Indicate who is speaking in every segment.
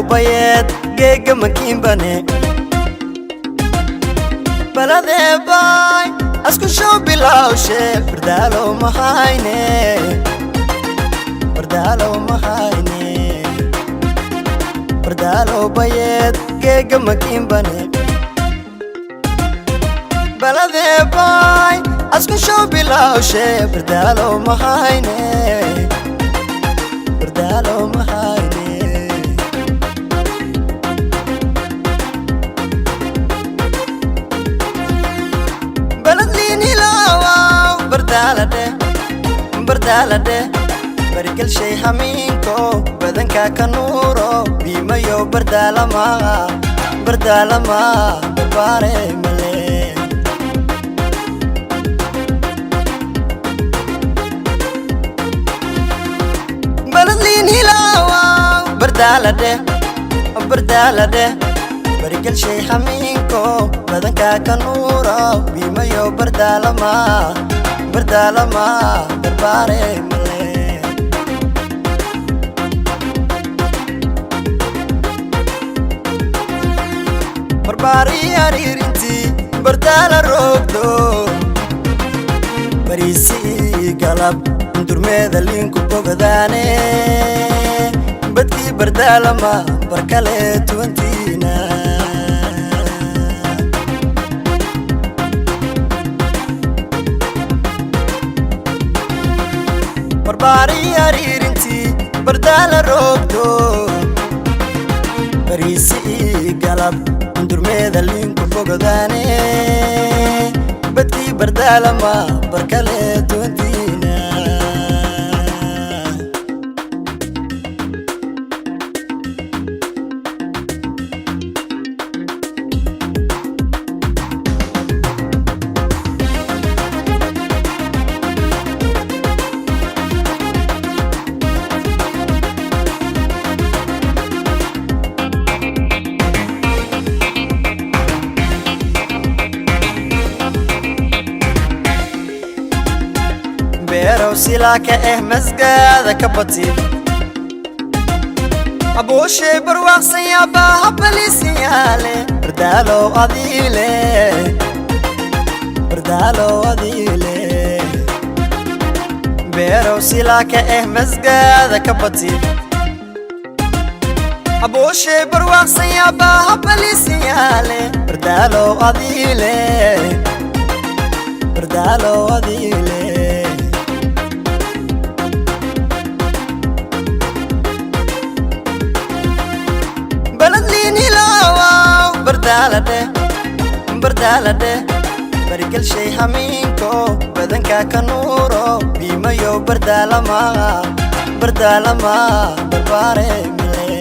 Speaker 1: bayed geega makiinbane balade bay asku show bilawshe bardalo mahayne bardalo bayed geega makiinbane balade bay asku show bilawshe bardalo mahayne baladlini lawa bardalade barikal shay haminko badanka kanuro bimayo bardalama bare male baladlini lawa bardalade barikal shay haminko badanka kanuro bimayo bardalama bare male barbari aririnti bardala rogdo barisi galab durmeda linku bogadane badki bardalama barkale tuwantina barbari aririnti bardala rogdo barisi galab durmeda linku bogadane badki bardalama barkale tuwantina beerow silaka masgada kabati aboshe barwaqsan ya bahabalisiyaale bardalo adile beerow silaka masgada kabati aboshe barwaqsan ya bahabalisiyaale bardalo adile baladlini lawa bardalade barikal shay haminko badanka kanuro bimayo bardalama bare male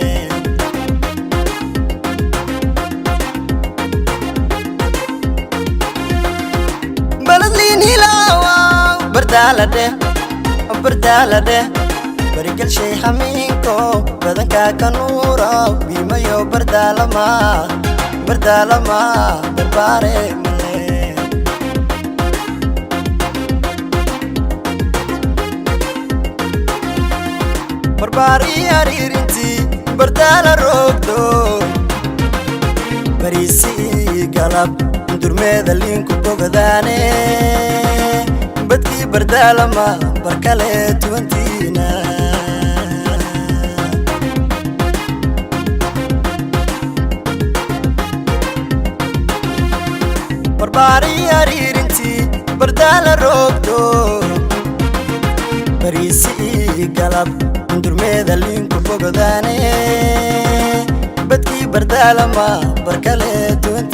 Speaker 1: baladlini lawa bardalade barikal shay haminko badanka kanuro bimayo bardalama bare male barbari aririnti bardala rogdo barisi galab durmeda linku bogadane badki bardalama barkale tuwantina barbari aririnti bardala rogdo barisi galab durmeda linku bogadane badki bardalama barkale tuwantina